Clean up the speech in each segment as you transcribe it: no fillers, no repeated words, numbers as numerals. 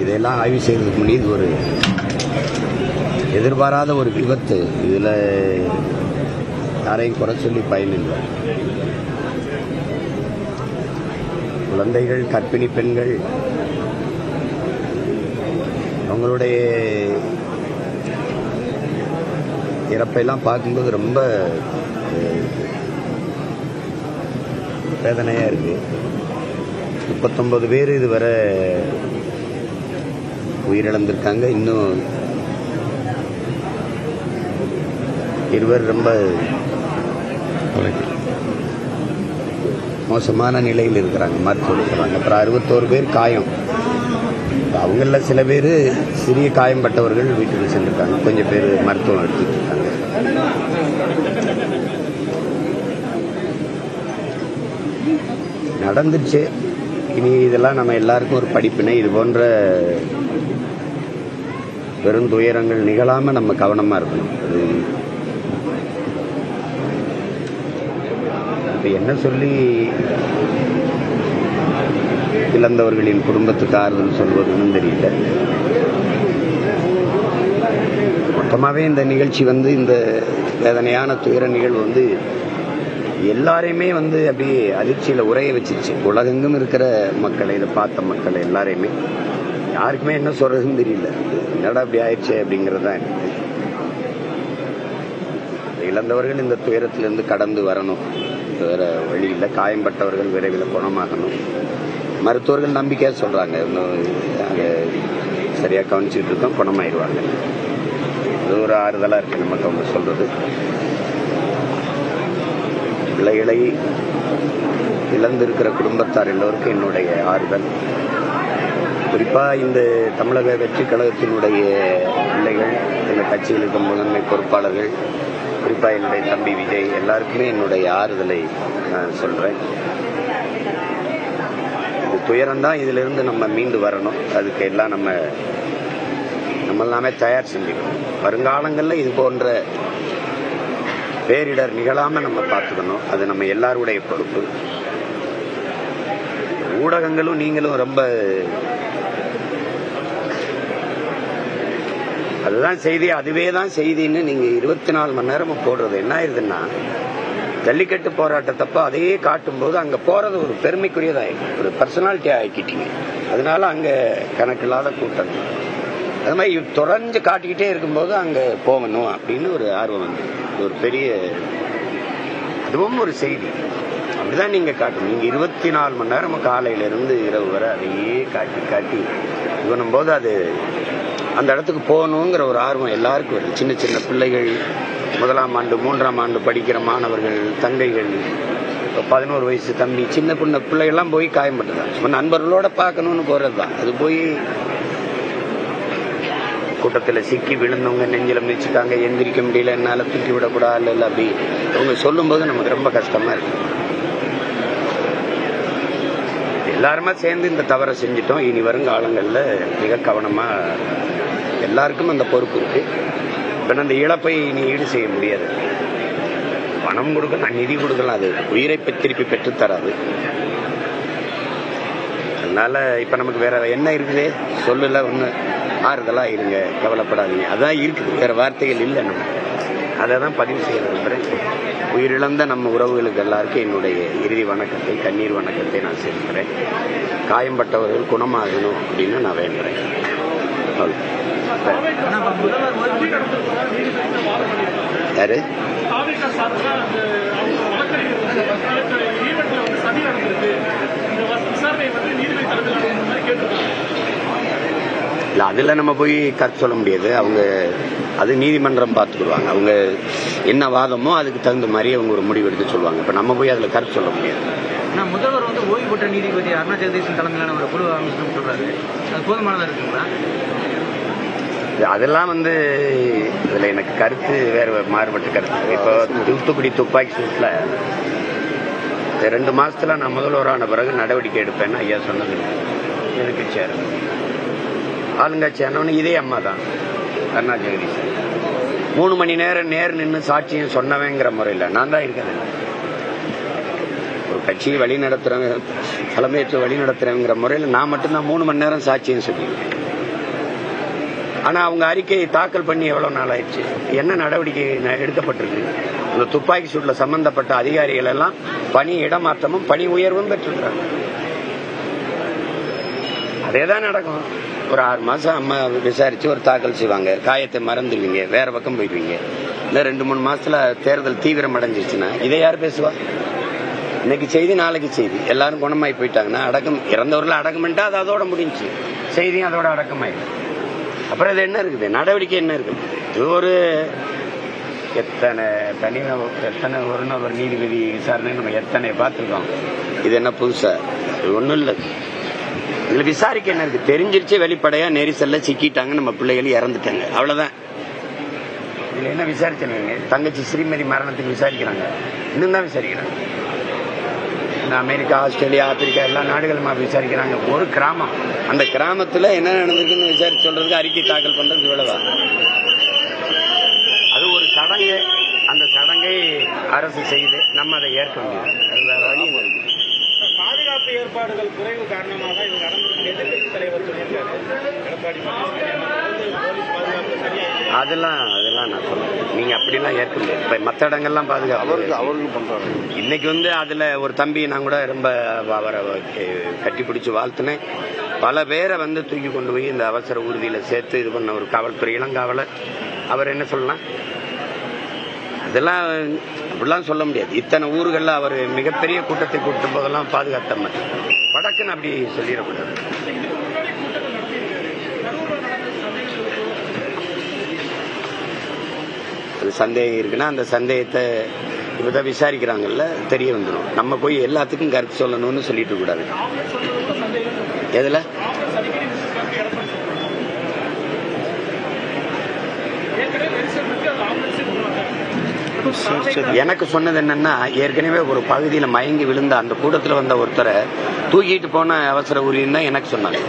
இதெல்லாம் ஆய்வு செய்வதற்கு முன்னே இது ஒரு எதிர்பாராத ஒரு விபத்து. இதில் யாரையும் குறை சொல்லி பயனில்லை. குழந்தைகள், கர்ப்பிணி பெண்கள், அவங்களுடைய இறப்பையெல்லாம் பார்க்கும்போது ரொம்ப வேதனையாக இருக்குது. 39 பேர் இதுவரை உயிரிழந்திருக்காங்க. இன்னும் 2 ரொம்ப மோசமான நிலையில் இருக்கிறாங்க, மருத்துவம் இருக்கிறாங்க. அப்புறம் 61 பேர் காயம். அவங்கள சில பேர் சிறிய காயம்பட்டவர்கள் வீட்டுக்கு சென்றிருக்காங்க. கொஞ்சம் பேர் மருத்துவம் எடுத்துட்டு இருக்காங்க. நடந்துச்சு. இனி இதெல்லாம் நம்ம எல்லாருக்கும் ஒரு படிப்பினை. இது போன்ற பெரும் துயரங்கள் நிகழாம நம்ம கவனமா இருக்கணும். அது என்ன சொல்லி இழந்தவர்களின் குடும்பத்துக்கு ஆறுதல் சொல்வதுன்னு தெரியல. மொத்தமாகவே இந்த நிகழ்ச்சி இந்த வேதனையான துயர நிகழ்வு எல்லாரையுமே அப்படியே அதிர்ச்சியில் உரைய வச்சிருச்சு. உலகெங்கும் இருக்கிற மக்களை, இதை பார்த்த மக்களை எல்லாரையுமே, யாருக்குமே என்ன சொல்றதுன்னு தெரியல. என்னடா அப்படி ஆயிடுச்சு அப்படிங்கிறது தான் எனக்கு. இழந்தவர்கள் இந்த துயரத்திலிருந்து கடந்து வரணும், வேற வழி இல்லை. காயம்பட்டவர்கள் விரைவில் குணமாகணும். மருத்துவர்கள் நம்பிக்கையாக சொல்றாங்க, நாங்கள் சரியாக கவனிச்சுட்டு இருக்கோம், குணமாயிடுவாங்க. அது ஒரு ஆறுதலாக இருக்கு நமக்கு அவங்க சொல்றது. பிள்ளைகளை இழந்திருக்கிற குடும்பத்தார் எல்லோருக்கும் என்னுடைய ஆறுதல். குறிப்பாக இந்த தமிழக வெற்றி கழகத்தினுடைய பிள்ளைகள், இந்த கட்சியில் இருக்கும் முதன்மை பொறுப்பாளர்கள், குறிப்பாக என்னுடைய தம்பி விஜய், எல்லாருக்குமே என்னுடைய ஆறுதலை நான் சொல்றேன். இது துயரம்தான். இதிலிருந்து நம்ம மீண்டு வரணும். அதுக்கு எல்லாம் நம்மளாமே தயார் செஞ்சுக்கணும். வருங்காலங்களில் இது போன்ற பேரிடர் நிகழாம நம்ம பார்த்துக்கணும். அது நம்ம எல்லாருடைய பொறுப்பு. ஊடகங்களும் நீங்களும் ரொம்ப அதுதான் செய்தி, அதுவே தான் செய்தின்னு நீங்க 24 மணி நேரமும் போடுறது என்ன ஆயிருதுன்னா, ஜல்லிக்கட்டு போராட்டத்தப்ப அதையே காட்டும் போது அங்க போறது ஒரு பெருமைக்குரியதாயிடும், ஒரு பர்சனாலிட்டி ஆக்கிட்டீங்க. அதனால அங்க கணக்கில்லாத கூட்டம். அது மாதிரி தொடர்ந்து காட்டிக்கிட்டே இருக்கும்போது அங்க போகணும் அப்படின்னு ஒரு ஆர்வம் ஒரு பெரிய, அதுவும் ஒரு செய்தி. அப்படிதான் நீங்க காட்டணும். நீங்க 24 மணி நேரம் காலையில இருந்து இரவு வரை அதையே காட்டி பண்ணும் போது அது அந்த இடத்துக்கு போகணுங்கிற ஒரு ஆர்வம் எல்லாருக்கும் வருது. சின்ன சின்ன பிள்ளைகள், 1ஆம் ஆண்டு 3ஆம் ஆண்டு படிக்கிற மாணவர்கள், தங்கைகள், 11 வயசு தம்பி, சின்ன பிள்ளைகள்லாம் போய் காயம்பட்டுதான். நண்பர்களோட பார்க்கணும்னு போறதுதான். அது போய் கூட்டத்தில் சிக்கி விழுந்தவங்க நெஞ்சில மிதிச்சுட்டாங்க, எந்திரிக்க முடியல, என்னால தூக்கி விடக்கூடாது இல்லை அப்படி அவங்க சொல்லும் போது நமக்கு ரொம்ப கஷ்டமா இருக்கு. எல்லாருமே சேர்ந்து இந்த தவறை செஞ்சிட்டோம். இனி வரும் காலங்களில் மிக கவனமா எல்லாருக்கும் அந்த பொறுப்பு இருக்கு. இப்போ அந்த இழப்பை இனி ஈடு செய்ய முடியாது. பணம் கொடுக்கலாம், நிதி கொடுக்கலாம், அது உயிரை திருப்பி பெற்றுத்தராது. அதனால இப்ப நமக்கு வேற என்ன இருக்குது சொல்லல, ஒண்ணு ஆறுதலா இருங்க, கவலைப்படாதீங்க, அதான் இருக்குது, வேற வார்த்தைகள் இல்லை. நம்ம அதை தான் பதிவு செய்ய விரும்புகிறேன். உயிரிழந்த நம்ம உறவுகளுக்கு எல்லாருக்கும் என்னுடைய இறுதி வணக்கத்தை, கண்ணீர் வணக்கத்தை நான் செலுத்துகிறேன். காயம்பட்டவர்கள் குணமாகணும் அப்படின்னு நான் வேண்டுறேன். யாரு இல்லை, அதில் நம்ம போய் கருத்து சொல்ல முடியாது. அவங்க அது நீதிமன்றம் பார்த்துக்குருவாங்க. அவங்க என்ன வாதமோ அதுக்கு தகுந்த மாதிரி அவங்க ஒரு முடிவு எடுத்து சொல்லுவாங்க. இப்போ நம்ம போய் அதில் கருத்து சொல்ல முடியாது. ஆனால் முதல்வர் ஓய்வு பெற்ற நீதிபதி அருணா ஜெகதீசன் தலைமையிலான ஒரு குழு அமைச்சு சொல்றாரு, அது போதுமானதாக இருக்குங்களா? அதெல்லாம் இதில் எனக்கு கருத்து வேறு மாறுபட்ட கருத்து. இப்போ தூத்துக்குடி துப்பாக்கி சூட்டில் 2 மாசத்துல நான் முதல்வரான பிறகு நடவடிக்கை எடுப்பேன்னு ஐயா சொன்னது. எதிர்கட்சியார் ஆளுங்கட்சியானவனு இதே அம்மா தான், அருணா ஜெகதீசன். 3 மணி நேரம் நின்று சாட்சியம் சொன்னவங்கிற முறையில் நான் தான் இருக்கேன். ஒரு கட்சியை வழி நடத்துறவங்க, தலைமையேற்று வழி நடத்துறவங்கிற முறையில் நான் மட்டும்தான் 3 மணி நேரம் சாட்சியம் சொல்லியிருக்கேன். ஆனா அவங்க அறிக்கையை தாக்கல் பண்ணி எவ்வளவு நாள் ஆயிடுச்சு, என்ன நடவடிக்கை எடுக்கப்பட்டிருக்கு? இந்த துப்பாக்கி சூட்ல சம்பந்தப்பட்ட அதிகாரிகள் எல்லாம் பணி இடமாற்றமும் பணி உயர்வும் பெற்றிருக்கிறாங்க. அதேதான் நடக்கும். ஒரு 6 மாசம் அம்மா விசாரிச்சு ஒரு தாக்கல் செய்வாங்க, காயத்தை மறந்துடுவீங்க, வேற பக்கம் போயிடுவீங்க. இந்த 2-3 மாசத்துல தேர்தல் தீவிரம் அடைஞ்சிருச்சுன்னா இதை யார் பேசுவா? இன்னைக்கு செய்தி நாளைக்கு செய்தி, எல்லாரும் குணமாயி போயிட்டாங்கன்னா அடக்கம், இறந்தவர்கள் அடக்கம் பண்ணிட்டா அது அதோட முடிஞ்சு, செய்தியும் அதோட அடக்கமாயிடும். அப்புறம் இது என்ன இருக்குது, நடவடிக்கை என்ன இருக்குது? இது ஒரு எத்தனை ஒரு நீதிபதி விசாரணை நம்ம எத்தனை பார்த்துருக்கோம். இது என்ன புதுசா? இது ஒன்றும் இல்லை. இதுல விசாரிக்க என்ன இருக்கு? தெரிஞ்சிருச்சு, வெளிப்படையா நெரிசல்ல சிக்கிட்டாங்க, நம்ம பிள்ளைகள் இறந்துட்டாங்க, அவ்வளவுதான். இதுல என்ன விசாரிச்சாங்க? தங்கச்சி ஸ்ரீமதி மரணத்துக்கு விசாரிக்கிறாங்க, இன்னும் தான் விசாரிக்கிறாங்க. அமெரிக்கா, ஆஸ்திரேலியா, ஆப்பிரிக்கா எல்லா நாடுகளும் விசாரிக்கிறாங்க. ஒரு கிராமம், அந்த கிராமத்துல என்ன நடந்திருக்குன்னு விசாரிச்சு சொல்றதுக்கு அறிக்கை தாக்கல் பண்றது இவ்வளவா? அது ஒரு சடங்கு, அந்த சடங்கை அரசு செய்து நம்ம அதை ஏற்க முடியும். வழி பாதுகாப்பு ஏற்பாடுகள் குறைவு காரணமாக இது நடந்திருக்கு. எதிர்கட்சி தலைவர் சொல்லியிருக்காரு எடப்பாடி அதெல்லாம் நான் சொல்றேன். நீங்க அப்படிலாம் ஏற்க முடியாது. இப்ப மற்ற இடங்கள்லாம் பாதுகாப்பு அவருக்கு பண்றாங்க. இன்னைக்கு அதுல ஒரு தம்பி நான் கூட ரொம்ப அவரை கட்டி பிடிச்சு வாழ்த்துனேன். பல பேரை தூக்கி கொண்டு போய் இந்த அவசர ஊர்தியில சேர்த்து இது பண்ண ஒரு காவல்துறை இளங்காவலர். அவர் என்ன சொல்லலாம்? அதெல்லாம் அப்படிலாம் சொல்ல முடியாது. இத்தனை ஊர்கள்ல அவர் மிகப்பெரிய கூட்டத்தை கூட்டும் போதெல்லாம் பாதுகாத்த வடக்குன்னு அப்படி சொல்லிடக்கூடாது. சந்தேகம் இருக்குன்னா அந்த சந்தேகத்தை இப்பதான் விசாரிக்கிறாங்கல்ல, தெரிய வந்துடும். நம்ம போய் எல்லாத்துக்கும் கருத்து சொல்லணும்னு சொல்லிட்டு கூடாது. எதுல எனக்கு சொன்னது என்னன்னா, ஏற்கனவே ஒரு பகுதியில மயங்கி விழுந்த அந்த கூட்டத்தில் வந்த ஒருத்தரை தூக்கிட்டு போன அவசர ஊர்தின்னு தான் எனக்கு சொன்னாங்க.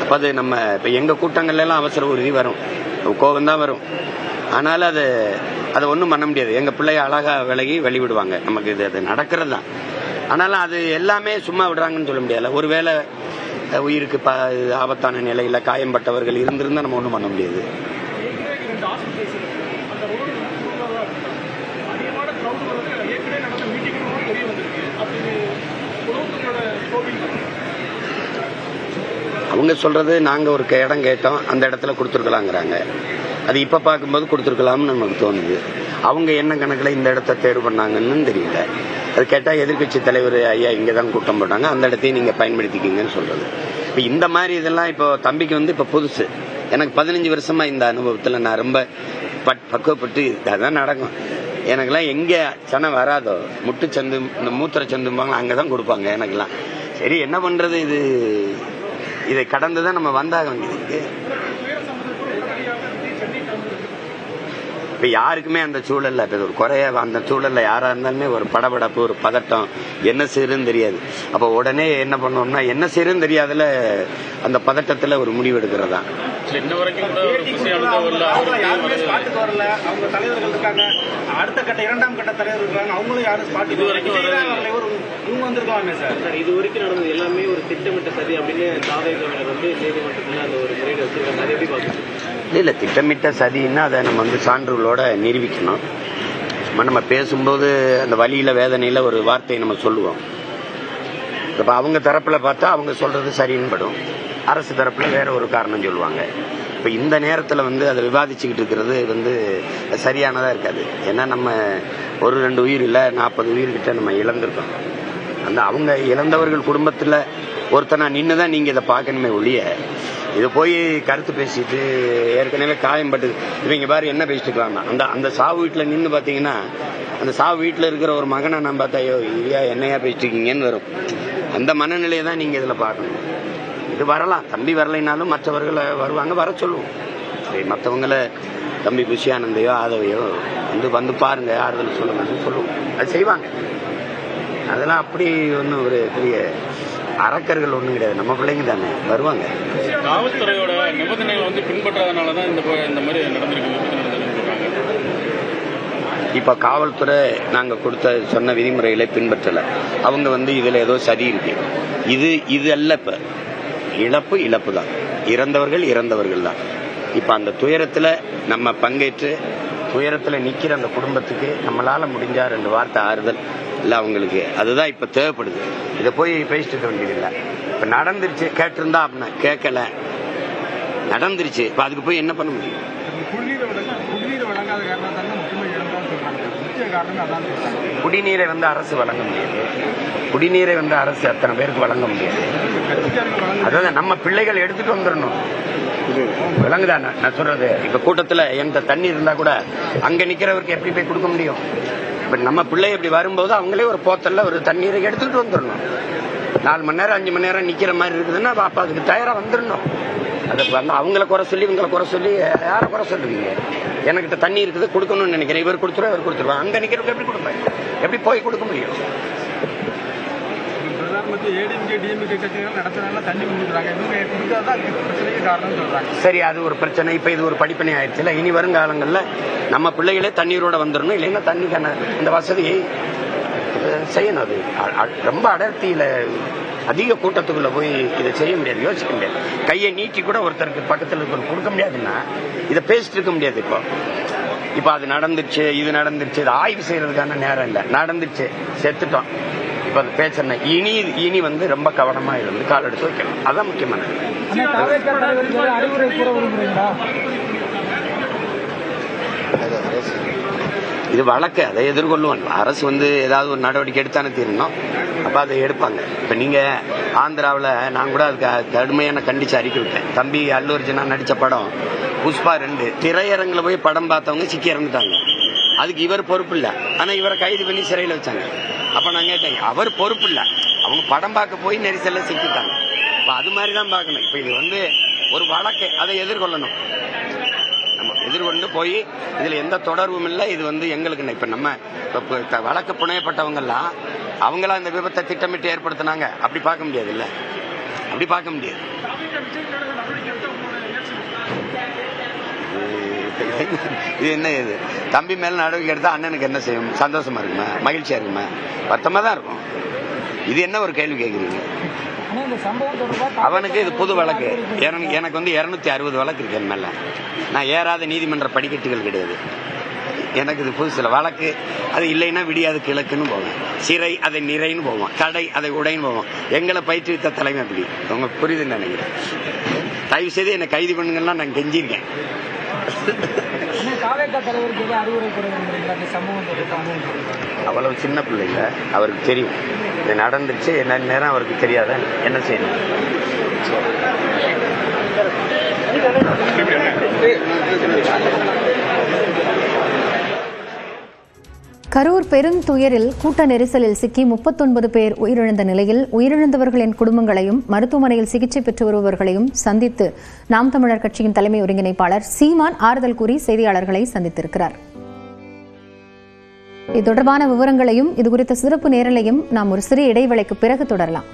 அப்ப அது நம்ம இப்ப எங்க கூட்டங்கள்ல எல்லாம் அவசர ஊர்தி வரும், கோபம் தான் வரும். ஆனாலும் அதை ஒன்றும் பண்ண முடியாது. எங்க பிள்ளைய அழகா விலகி வெளிவிடுவாங்க. நமக்கு அது நடக்கிறது தான். ஆனாலும் அது எல்லாமே சும்மா விடுறாங்கன்னு சொல்ல முடியாது. ஒருவேளை உயிருக்கு ஆபத்தான நிலையில காயம்பட்டவர்கள் இருந்திருந்தா நம்ம ஒன்றும் பண்ண முடியாது. அவங்க சொல்றது, நாங்க ஒரு இடம் கேட்டோம், அந்த இடத்துல கொடுத்துருக்கலாங்கிறாங்க. அது இப்ப பார்க்கும்போது கொடுத்துருக்கலாம்னு நமக்கு தோணுது. அவங்க என்ன கணக்கில் இந்த இடத்த தேர்வு பண்ணாங்கன்னு தெரியல. அது கேட்டா எதிர்கட்சி தலைவர் ஐயா இங்கதான் கூட்டம் போட்டாங்க, அந்த இடத்தையும் நீங்க பயன்படுத்திக்கிங்கன்னு சொல்றது. இப்ப இந்த மாதிரி இதெல்லாம் இப்போ தம்பிக்கு இப்ப புதுசு. எனக்கு 15 வருஷமா இந்த அனுபவத்துல நான் ரொம்ப பக்குவப்பட்டு அதான் நடக்கும். எனக்கெல்லாம் எங்க சனம் வராதோ, முட்டு சந்து, இந்த மூத்திர சந்தும்பாங்களா, அங்கதான் கொடுப்பாங்க எனக்கெல்லாம். சரி, என்ன பண்றது? இதை கடந்துதான் நம்ம வந்தாக வேண்டியது. இப்ப யாருக்குமே அந்த சூழல்ல ஒரு குறைய, அந்த சூழல்ல யாரா இருந்தாலுமே ஒரு படபடப்பு, ஒரு பதட்டம், என்ன செய்யறதுன்னு தெரியாது. அப்ப உடனே என்ன பண்ணுவோம்னா, என்ன செய்யறதுன்னு தெரியாதுல, அந்த பதட்டத்துல ஒரு முடிவு எடுக்கிறதா. அடுத்த கட்ட 2ஆம் கட்ட தலைவர் இருக்காங்க, அவங்களும் யாரும் இது வரைக்கும் நடந்தது எல்லாமே ஒரு திட்டமிட்ட சதி அப்படின்னு தாவேகவினர் நீதிமன்றத்தில் அந்த ஒரு முறையில் வச்சிருக்காங்க. அதை எப்படி பார்க்கணும்? இல்ல, திட்டமிட்ட சதின்னா அதை நம்ம சான்றுகளோட நிரூபிக்கணும். நம்ம பேசும்போது அந்த வலியில வேதனையில ஒரு வார்த்தையை நம்ம சொல்லுவோம். இப்ப அவங்க தரப்புல பார்த்தா அவங்க சொல்றது சரின்னு படும், அரசு தரப்புல வேற ஒரு காரணம் சொல்லுவாங்க. இப்ப இந்த நேரத்துல அதை விவாதிச்சுக்கிட்டு இருக்கிறது சரியானதா இருக்காது. ஏன்னா நம்ம 1-2 உயிர் இல்ல 40 உயிர்கிட்ட நம்ம இழந்திருக்கோம். அந்த அவங்க இழந்தவர்கள் குடும்பத்துல ஒருத்தனா நின்னுதான் நீங்க இதை பார்க்கணுமே ஒழிய, இது போய் கருத்து பேசிட்டு ஏற்கனவே காயம்பட்டு இவங்க பாரு என்ன பேசிட்டுக்கலாம்னா, அந்த சாவு வீட்டுல நின்று பாத்தீங்கன்னா, அந்த சாவு வீட்டுல இருக்கிற ஒரு மகனை நான் பார்த்தா, ஐயோ இல்லையா என்னையா பேசிட்டு இருக்கீங்கன்னு வரும். அந்த மனநிலையை தான் நீங்க இதுல பார்க்கணும். இது வரலாம், தம்பி வரலைனாலும் மற்றவர்களை வருவாங்க, வர சொல்லுவோம். சரி, மற்றவங்களை தம்பி புஷியானந்தையோ ஆதவையோ வந்து பாருங்க, ஆறுதல் சொல்லுங்க சொல்லுவோம். அது செய்வாங்க. அதெல்லாம் அப்படி ஒன்றும் ஒரு பெரிய அரக்கர்கள் ஒண்ணும் கிடையாது. நம்ம பிள்ளைங்க தானே, வருவாங்க. காவல்துறையோட நிபந்தனைகள் பின்பற்றாதனாலதான் இந்த மாதிரி நடந்திருக்கு. இப்போ காவல்துறை நாங்கள் சொன்ன விதிமுறைகளை பின்பற்றலை. அவங்க இதில் ஏதோ சதி இருக்கு. இது அல்ல. இப்போ இழப்பு தான். இறந்தவர்கள் தான். இப்போ அந்த துயரத்தில் நம்ம பங்கேற்று துயரத்தில் நிற்கிற அந்த குடும்பத்துக்கு நம்மளால முடிஞ்சா 2 வார்த்தை ஆறுதல் இல்லை அவங்களுக்கு, அதுதான் இப்போ தேவைப்படுது. இதை போய் பேசிட்டு இருக்க வேண்டியதில்லை. இப்போ நடந்துருச்சு, கேட்டிருந்தா அப்படின்னா கேட்கல, நடந்துருச்சு. இப்போ அதுக்கு போய் என்ன பண்ண முடியும்? குடிநீரை அரசு வழங்க முடியாது. குடிநீரை அரசு அத்தனை பேருக்கு வழங்க முடியாது. அதாவது நம்ம பிள்ளைகள் எடுத்துட்டு வந்துடணும். விளங்குதா நான் சொல்றது? இப்ப கூட்டத்துல எந்த தண்ணி இருந்தா கூட அங்க நிக்கிறவருக்கு எப்படி போய் கொடுக்க முடியும்? இப்ப நம்ம பிள்ளை இப்படி வரும்போது அவங்களே ஒரு போத்தல்ல ஒரு தண்ணீரை எடுத்துட்டு வந்துடணும். 4 மணி நேரம் 5 மணி நேரம் நிக்கிற மாதிரி இருக்குதுன்னா அப்ப அதுக்கு தயாரா வந்துடணும். அதை அவங்கள குறை சொல்லி இவங்களை குறை சொல்லி யாரை குறை சொல்லுவீங்க? எனக்கிட்ட தண்ணி இருக்குது கொடுக்கணும்னு நினைக்கிறேன், இவர் கொடுத்துருவாங்க. அங்க நிக்கிறவங்க எப்படி கொடுப்பேன்? எப்படி போய் கொடுக்க முடியும்? சரி, அது ஒரு பிரச்சனை. இப்ப இது ஒரு படிப்பனை ஆயிடுச்சுல. இனி வருங்காலங்கள்ல நம்ம பிள்ளைகளே தண்ணீரோட வந்துடணும். இல்லைன்னா தண்ணிக்கான இந்த வசதியை செய்யணும். அது ரொம்ப அடர்த்தியில அதிக கூட்டத்துக்குள்ள போய் இதை செய்ய முடியாது, யோசிக்க முடியாது. கையை நீட்டி கூட ஒருத்தருக்கு பக்கத்தில் கொடுக்க முடியாதுன்னா இதை பேசிட்டு இருக்க முடியாது. இப்போ அது நடந்துச்சு, இது நடந்துச்சு, இது ஆய்வு செய்யறதுக்கான நேரம் இல்லை. நடந்துச்சு, செத்துட்டோம். இப்ப அது பேசுறேன். இனி ரொம்ப கவனமா இருந்து கால் எடுத்து வைக்கணும். அதான் முக்கியமானது. இது வழக்கு, அதை எதிர்கொள்ளுவான் அரசு. ஏதாவது ஒரு நடவடிக்கை எடுத்தானே தீரணும். அப்ப அதை எடுப்பாங்க. இப்ப நீங்க ஆந்திராவில் நான் கூட அதுக்கு கடுமையான கண்டிச்சு அறிக்கை விட்டேன். தம்பி அல்லு அர்ஜுனா நடிச்ச படம் புஷ்பா 2 திரையரங்குல போய் படம் பார்த்தவங்க சிக்கி இறந்துட்டாங்க. அதுக்கு இவர் பொறுப்பு இல்லை. ஆனா இவரை கைது பண்ணி சிறையில் வச்சாங்க. அப்ப நான் கேட்டேன், அவர் பொறுப்பு இல்லை, அவங்க படம் பார்க்க போய் நெரிசல்ல சிக்கிட்டாங்க. அது மாதிரிதான் பார்க்கணும். இப்ப இது ஒரு வழக்கு, அதை எதிர்கொள்ளணும். நம்ம எதிர்கொண்டு போய் இதுல எந்த தொடர்பும் இல்லை. இது எங்களுக்கு இப்ப நம்ம வழக்கு புனையப்பட்டவங்க எல்லாம் அவங்களா இந்த விபத்தை திட்டமிட்டு ஏற்படுத்தினாங்க. அப்படி பார்க்க முடியாது இல்ல, அப்படி பார்க்க முடியாது. இது என்ன? இது தம்பி மேல நடவடிக்கை எடுத்தா அண்ணனுக்கு என்ன செய்யும்? சந்தோஷமா இருக்குமா? மகிழ்ச்சியா இருக்குமா? வருத்தமா தான் இருக்கும். இது என்ன ஒரு கேள்வி கேட்குறீங்க? அவனுக்கு இது புது வழக்கு. எனக்கு 260 வழக்கு இருக்கு என் மேல. நான் ஏறாத நீதிமன்ற படிக்கட்டுகள் கிடையாது. எனக்கு இது புதுசுல வழக்கு. அது இல்லைன்னா விடியாது கிழக்குன்னு போவேன், சிறை அதை நிறைன்னு போவோம், கடை அதை உடைன்னு போவோம். எங்களை பயிற்றுவித்த தலைமை அப்படி. உங்களுக்கு புரியுதுன்னு நினைக்கிறேன். தயவு செய்து என்னை கைது பண்ணுங்கன்னா நான் கெஞ்சிருக்கேன். அவ்வளவு சின்ன பிள்ளைங்க, அவருக்கு தெரியும் இது நடந்துச்சு. என்ன நேரம் அவருக்கு தெரியாத என்ன செய்யணும்? கரூர் பெருந்துயரில் கூட்ட நெரிசலில் சிக்கி 39 பேர் உயிரிழந்த நிலையில் உயிரிழந்தவர்களின் குடும்பங்களையும் மருத்துவமனையில் சிகிச்சை பெற்று வருபவர்களையும் சந்தித்து நாம் தமிழர் கட்சியின் தலைமை ஒருங்கிணைப்பாளர் சீமான் ஆறுதல் கூறி செய்தியாளர்களை சந்தித்திருக்கிறார். இது தொடர்பான விவரங்களையும் இது குறித்த சிறப்பு நேரலையும் நாம் ஒரு சிறிய இடைவேளைக்கு பிறகு தொடரலாம்.